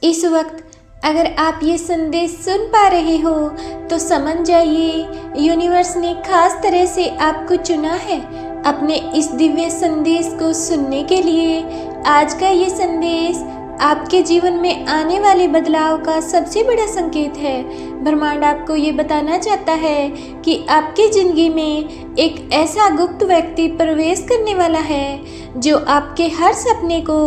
इस वक्त अगर आप ये संदेश सुन पा रहे हो तो समझ जाइए यूनिवर्स ने खास तरह से आपको चुना है अपने इस दिव्य संदेश को सुनने के लिए। आज का ये संदेश आपके जीवन में आने वाले बदलाव का सबसे बड़ा संकेत है। ब्रह्मांड आपको ये बताना चाहता है कि आपकी ज़िंदगी में एक ऐसा गुप्त व्यक्ति प्रवेश करने वाला है जो आपके हर सपने को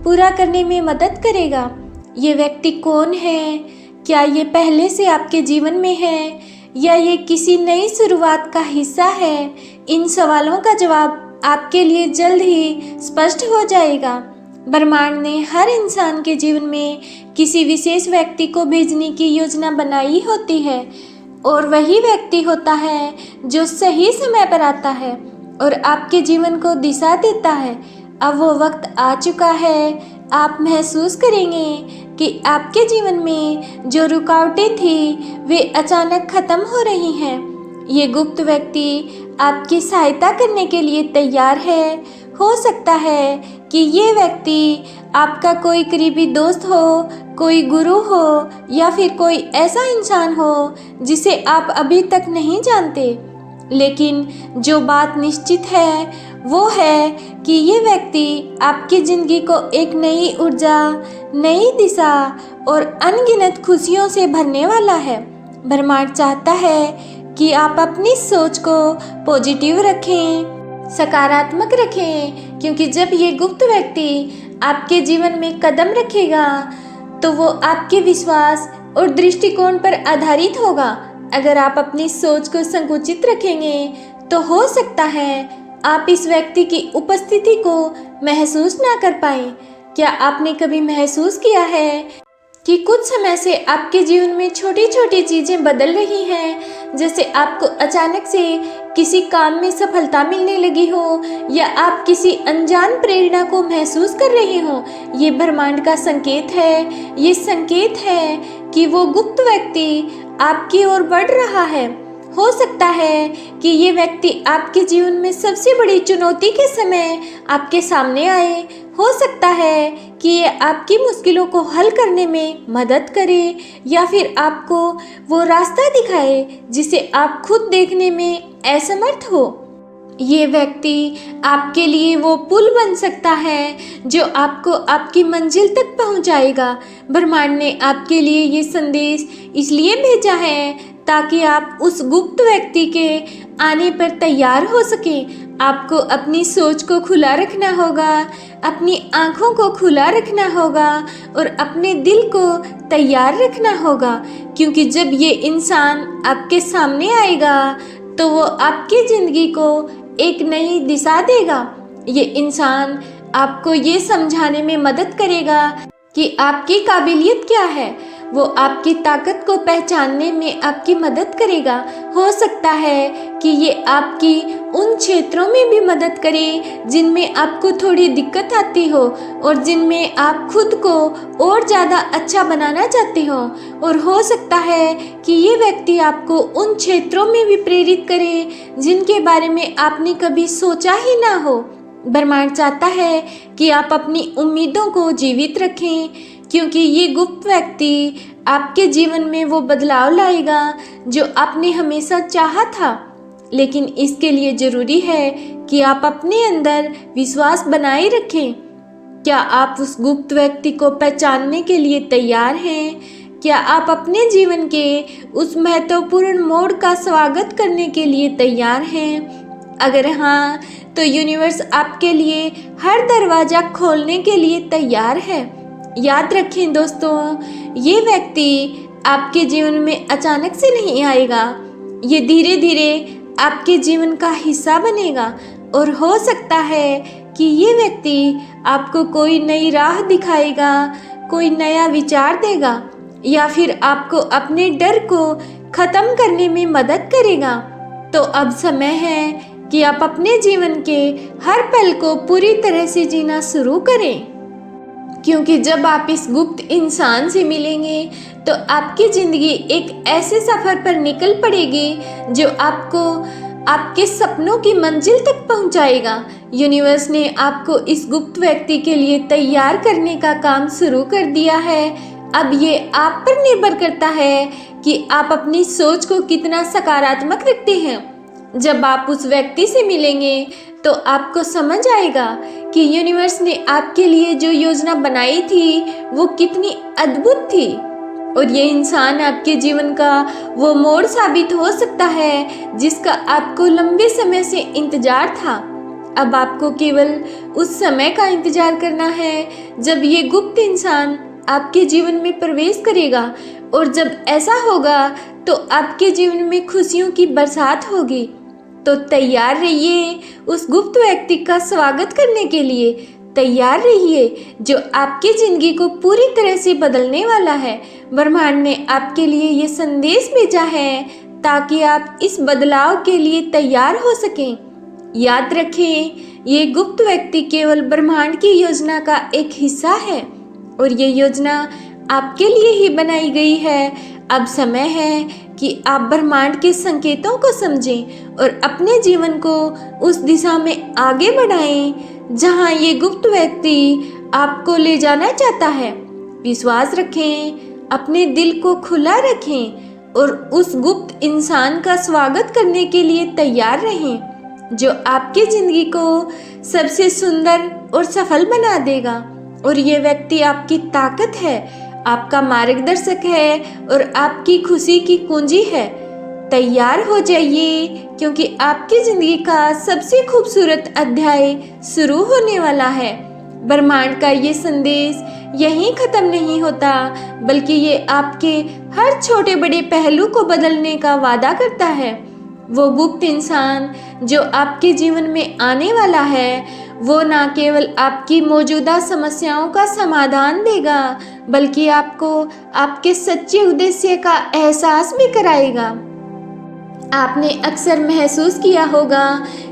पूरा करने में मदद करेगा। ये व्यक्ति कौन है? क्या ये पहले से आपके जीवन में है या ये किसी नई शुरुआत का हिस्सा है? इन सवालों का जवाब आपके लिए जल्द ही स्पष्ट हो जाएगा। ब्रह्मांड ने हर इंसान के जीवन में किसी विशेष व्यक्ति को भेजने की योजना बनाई होती है और वही व्यक्ति होता है जो सही समय पर आता है और आपके जीवन को दिशा देता है। अब वो वक्त आ चुका है। आप महसूस करेंगे कि आपके जीवन में जो रुकावटें थी वे अचानक खत्म हो रही हैं। ये गुप्त व्यक्ति आपकी सहायता करने के लिए तैयार है। हो सकता है कि ये व्यक्ति आपका कोई करीबी दोस्त हो, कोई गुरु हो या फिर कोई ऐसा इंसान हो जिसे आप अभी तक नहीं जानते। लेकिन जो बात निश्चित है वो है कि ये व्यक्ति आपकी ज़िंदगी को एक नई ऊर्जा, नई दिशा और अनगिनत खुशियों से भरने वाला है। ब्रह्मांड चाहता है कि आप अपनी सोच को पॉजिटिव रखें, सकारात्मक रखें, क्योंकि जब ये गुप्त व्यक्ति आपके जीवन में कदम रखेगा तो वो आपके विश्वास और दृष्टिकोण पर आधारित होगा। अगर आप अपनी सोच को संकुचित रखेंगे तो हो सकता है आप इस व्यक्ति की उपस्थिति को महसूस ना कर पाएं। क्या आपने कभी महसूस किया है कि कुछ समय से आपके जीवन में छोटी छोटी चीज़ें बदल रही हैं, जैसे आपको अचानक से किसी काम में सफलता मिलने लगी हो या आप किसी अनजान प्रेरणा को महसूस कर रहे हो? ये ब्रह्मांड का संकेत है। ये संकेत है कि वो गुप्त व्यक्ति आपकी ओर बढ़ रहा है। हो सकता है कि ये व्यक्ति आपके जीवन में सबसे बड़ी चुनौती के समय आपके सामने आए। हो सकता है कि ये आपकी मुश्किलों को हल करने में मदद करे या फिर आपको वो रास्ता दिखाए जिसे आप खुद देखने में असमर्थ हो। ये व्यक्ति आपके लिए वो पुल बन सकता है जो आपको आपकी मंजिल तक पहुंचाएगा। ब्रह्मांड ने आपके लिए ये संदेश इसलिए भेजा है ताकि आप उस गुप्त व्यक्ति के आने पर तैयार हो सकें। आपको अपनी सोच को खुला रखना होगा, अपनी आँखों को खुला रखना होगा और अपने दिल को तैयार रखना होगा, क्योंकि जब ये इंसान आपके सामने आएगा तो वो आपकी ज़िंदगी को एक नई दिशा देगा। ये इंसान आपको ये समझाने में मदद करेगा कि आपकी काबिलियत क्या है। वो आपकी ताकत को पहचानने में आपकी मदद करेगा। हो सकता है कि ये आपकी उन क्षेत्रों में भी मदद करे जिनमें आपको थोड़ी दिक्कत आती हो और जिनमें आप खुद को और ज़्यादा अच्छा बनाना चाहते हो। और हो सकता है कि ये व्यक्ति आपको उन क्षेत्रों में भी प्रेरित करे जिनके बारे में आपने कभी सोचा ही ना हो। ब्रह्मांड चाहता है कि आप अपनी उम्मीदों को जीवित रखें, क्योंकि ये गुप्त व्यक्ति आपके जीवन में वो बदलाव लाएगा जो आपने हमेशा चाहा था। लेकिन इसके लिए ज़रूरी है कि आप अपने अंदर विश्वास बनाए रखें। क्या आप उस गुप्त व्यक्ति को पहचानने के लिए तैयार हैं? क्या आप अपने जीवन के उस महत्वपूर्ण मोड़ का स्वागत करने के लिए तैयार हैं? अगर हाँ, तो यूनिवर्स आपके लिए हर दरवाज़ा खोलने के लिए तैयार है। याद रखें दोस्तों, ये व्यक्ति आपके जीवन में अचानक से नहीं आएगा। ये धीरे धीरे आपके जीवन का हिस्सा बनेगा और हो सकता है कि ये व्यक्ति आपको कोई नई राह दिखाएगा, कोई नया विचार देगा या फिर आपको अपने डर को ख़त्म करने में मदद करेगा। तो अब समय है कि आप अपने जीवन के हर पल को पूरी तरह से जीना शुरू करें, क्योंकि जब आप इस गुप्त इंसान से मिलेंगे तो आपकी ज़िंदगी एक ऐसे सफ़र पर निकल पड़ेगी जो आपको आपके सपनों की मंजिल तक पहुंचाएगा। यूनिवर्स ने आपको इस गुप्त व्यक्ति के लिए तैयार करने का काम शुरू कर दिया है। अब ये आप पर निर्भर करता है कि आप अपनी सोच को कितना सकारात्मक रखते हैं। जब आप उस व्यक्ति से मिलेंगे तो आपको समझ आएगा कि यूनिवर्स ने आपके लिए जो योजना बनाई थी वो कितनी अद्भुत थी, और ये इंसान आपके जीवन का वो मोड़ साबित हो सकता है जिसका आपको लंबे समय से इंतजार था। अब आपको केवल उस समय का इंतजार करना है जब ये गुप्त इंसान आपके जीवन में प्रवेश करेगा, और जब ऐसा होगा तो आपके जीवन में खुशियों की बरसात होगी। तो तैयार रहिए उस गुप्त व्यक्ति का स्वागत करने के लिए। तैयार रहिए जो आपकी ज़िंदगी को पूरी तरह से बदलने वाला है। ब्रह्मांड ने आपके लिए ये संदेश भेजा है ताकि आप इस बदलाव के लिए तैयार हो सकें। याद रखें, ये गुप्त व्यक्ति केवल ब्रह्मांड की योजना का एक हिस्सा है, और ये योजना आपके लिए ही बनाई गई है। अब समय है कि आप ब्रह्मांड के संकेतों को समझें और अपने जीवन को उस दिशा में आगे बढ़ाएं जहां ये गुप्त व्यक्ति आपको ले जाना चाहता है। विश्वास रखें, अपने दिल को खुला रखें और उस गुप्त इंसान का स्वागत करने के लिए तैयार रहें जो आपकी ज़िंदगी को सबसे सुंदर और सफल बना देगा। और ये व्यक्ति आपकी ताकत है, आपका मार्गदर्शक है और आपकी खुशी की कुंजी है। तैयार हो जाइए क्योंकि आपकी ज़िंदगी का सबसे खूबसूरत अध्याय शुरू होने वाला है। ब्रह्मांड का ये संदेश यहीं ख़त्म नहीं होता, बल्कि ये आपके हर छोटे बड़े पहलू को बदलने का वादा करता है। वो गुप्त इंसान जो आपके जीवन में आने वाला है वो ना केवल आपकी मौजूदा समस्याओं का समाधान देगा, बल्कि आपको आपके सच्चे उद्देश्य का एहसास भी कराएगा। आपने अक्सर महसूस किया होगा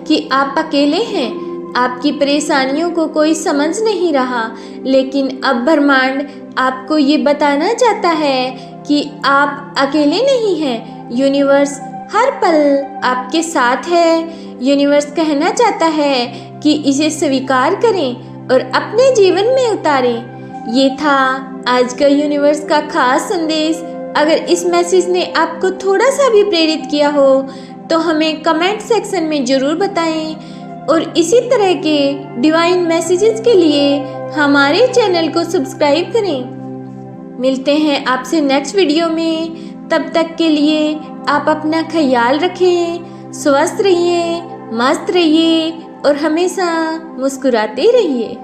कि आप अकेले हैं, आपकी परेशानियों को कोई समझ नहीं रहा, लेकिन अब ब्रह्मांड आपको ये बताना चाहता है कि आप अकेले नहीं हैं। यूनिवर्स हर पल आपके साथ है। यूनिवर्स कहना चाहता है कि इसे स्वीकार करें और अपने जीवन में उतारें। ये था आज का यूनिवर्स का खास संदेश। अगर इस मैसेज ने आपको थोड़ा सा भी प्रेरित किया हो तो हमें कमेंट सेक्शन में ज़रूर बताएं, और इसी तरह के डिवाइन मैसेजेस के लिए हमारे चैनल को सब्सक्राइब करें। मिलते हैं आपसे नेक्स्ट वीडियो में। तब तक के लिए आप अपना ख्याल रखें, स्वस्थ रहिए, मस्त रहिए और हमेशा मुस्कुराते रहिए।